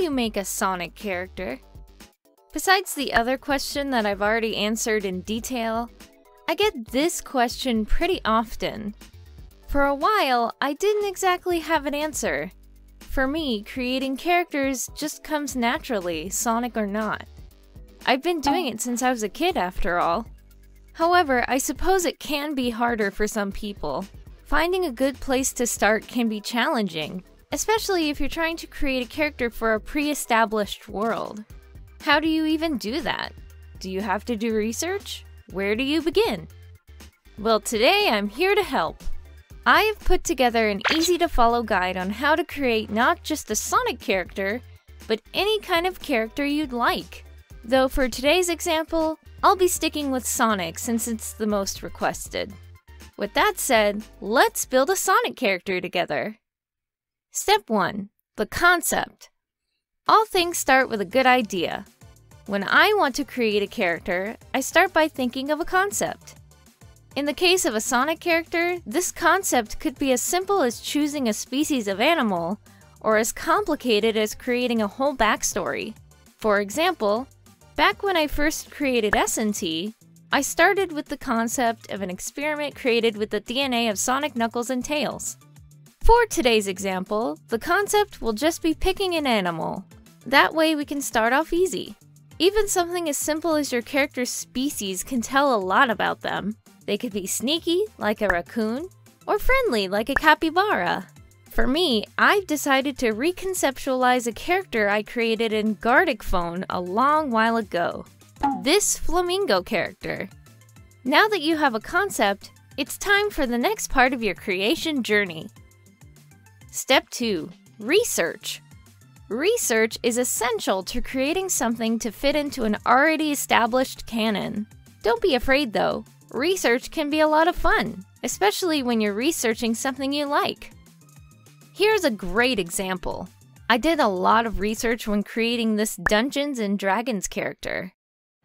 you make a Sonic character? Besides the other question that I've already answered in detail, I get this question pretty often. For a while, I didn't exactly have an answer. For me, creating characters just comes naturally, Sonic or not. I've been doing it since I was a kid, after all. However, I suppose it can be harder for some people. Finding a good place to start can be challenging, especially if you're trying to create a character for a pre-established world. How do you even do that? Do you have to do research? Where do you begin? Well, today I'm here to help. I have put together an easy-to-follow guide on how to create not just a Sonic character, but any kind of character you'd like. Though for today's example, I'll be sticking with Sonic since it's the most requested. With that said, let's build a Sonic character together. Step 1. The concept. All things start with a good idea. When I want to create a character, I start by thinking of a concept. In the case of a Sonic character, this concept could be as simple as choosing a species of animal, or as complicated as creating a whole backstory. For example, back when I first created SNT, I started with the concept of an experiment created with the DNA of Sonic, Knuckles, and Tails. For today's example, the concept will just be picking an animal. That way we can start off easy. Even something as simple as your character's species can tell a lot about them. They could be sneaky, like a raccoon, or friendly, like a capybara. For me, I've decided to reconceptualize a character I created in Gartic Phone a long while ago. This flamingo character. Now that you have a concept, it's time for the next part of your creation journey. Step 2. Research. Research is essential to creating something to fit into an already established canon. Don't be afraid though. Research can be a lot of fun, especially when you're researching something you like. Here's a great example. I did a lot of research when creating this Dungeons & Dragons character.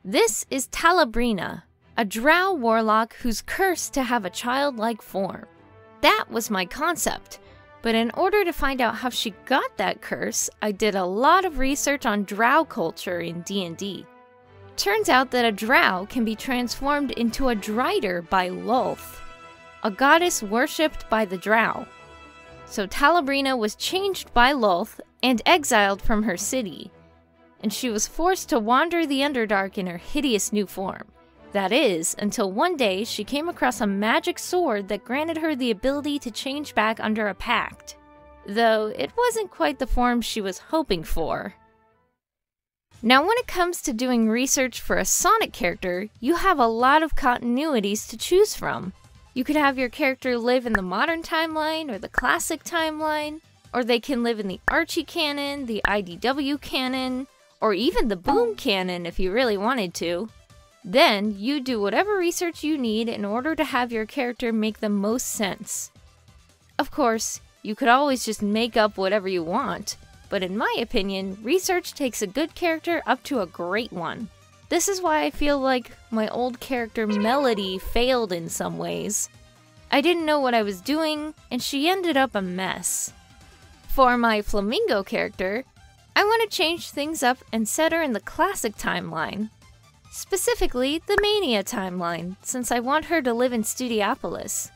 This is Talabrina, a drow warlock who's cursed to have a childlike form. That was my concept, but in order to find out how she got that curse, I did a lot of research on drow culture in D&D. Turns out that a drow can be transformed into a drider by Lolth, a goddess worshipped by the drow. So Talabrina was changed by Lolth and exiled from her city, and she was forced to wander the Underdark in her hideous new form. That is, until one day she came across a magic sword that granted her the ability to change back under a pact. Though it wasn't quite the form she was hoping for. Now when it comes to doing research for a Sonic character, you have a lot of continuities to choose from. You could have your character live in the modern timeline or the classic timeline, or they can live in the Archie canon, the IDW canon, or even the Boom canon if you really wanted to. Then, you do whatever research you need in order to have your character make the most sense. Of course, you could always just make up whatever you want, but in my opinion, research takes a good character up to a great one. This is why I feel like my old character Melody failed in some ways. I didn't know what I was doing, and she ended up a mess. For my Flamingo character, I want to change things up and set her in the classic timeline. Specifically, the Mania timeline, since I want her to live in Studiopolis.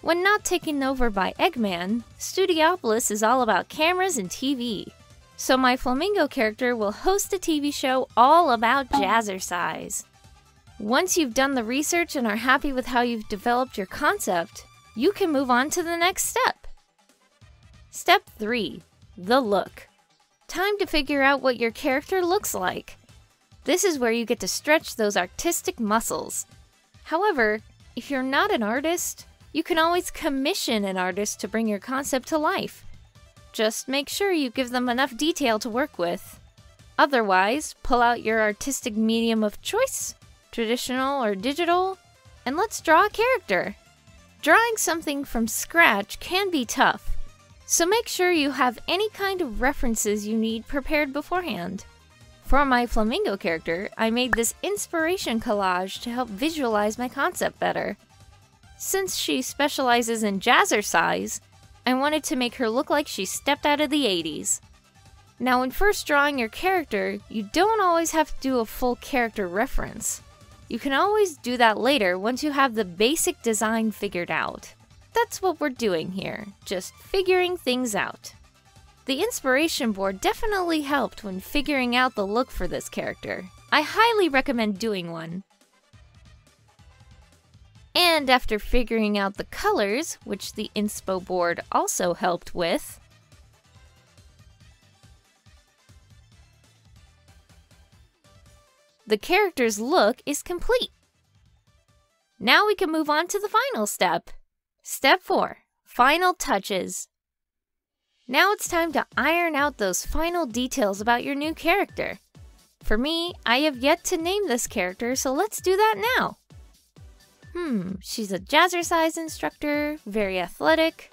When not taken over by Eggman, Studiopolis is all about cameras and TV. So my Flamingo character will host a TV show all about jazzercise. Once you've done the research and are happy with how you've developed your concept, you can move on to the next step. Step 3. The look. Time to figure out what your character looks like. This is where you get to stretch those artistic muscles. However, if you're not an artist, you can always commission an artist to bring your concept to life. Just make sure you give them enough detail to work with. Otherwise, pull out your artistic medium of choice, traditional or digital, and let's draw a character. Drawing something from scratch can be tough, so make sure you have any kind of references you need prepared beforehand. For my Flamingo character, I made this inspiration collage to help visualize my concept better. Since she specializes in jazzercise, I wanted to make her look like she stepped out of the 80s. Now, when first drawing your character, you don't always have to do a full character reference. You can always do that later once you have the basic design figured out. That's what we're doing here, just figuring things out. The inspiration board definitely helped when figuring out the look for this character. I highly recommend doing one. And after figuring out the colors, which the inspo board also helped with, the character's look is complete. Now we can move on to the final step. Step 4, final touches. Now it's time to iron out those final details about your new character. For me, I have yet to name this character, so let's do that now. She's a jazzercise instructor, very athletic.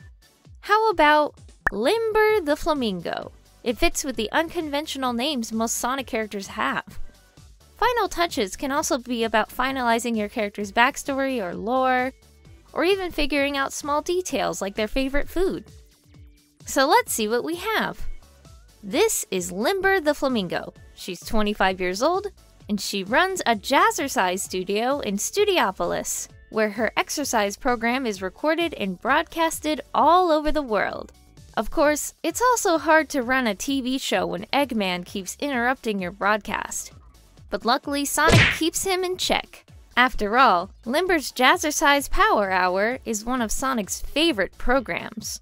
How about Limber the Flamingo? It fits with the unconventional names most Sonic characters have. Final touches can also be about finalizing your character's backstory or lore, or even figuring out small details like their favorite food. So let's see what we have. This is Limber the Flamingo. She's 25 years old, and she runs a jazzercise studio in Studiopolis, where her exercise program is recorded and broadcasted all over the world. Of course, it's also hard to run a TV show when Eggman keeps interrupting your broadcast. But luckily, Sonic keeps him in check. After all, Limber's Jazzercise Power Hour is one of Sonic's favorite programs.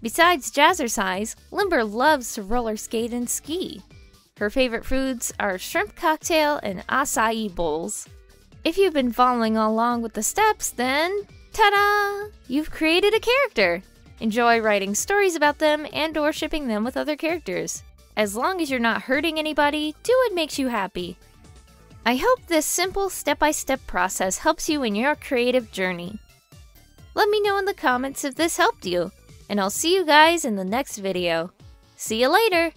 Besides Jazzercise, Limber loves to roller skate and ski. Her favorite foods are shrimp cocktail and acai bowls. If you've been following along with the steps, then ta-da! You've created a character! Enjoy writing stories about them and/or shipping them with other characters. As long as you're not hurting anybody, do what makes you happy. I hope this simple step-by-step process helps you in your creative journey. Let me know in the comments if this helped you, and I'll see you guys in the next video. See you later!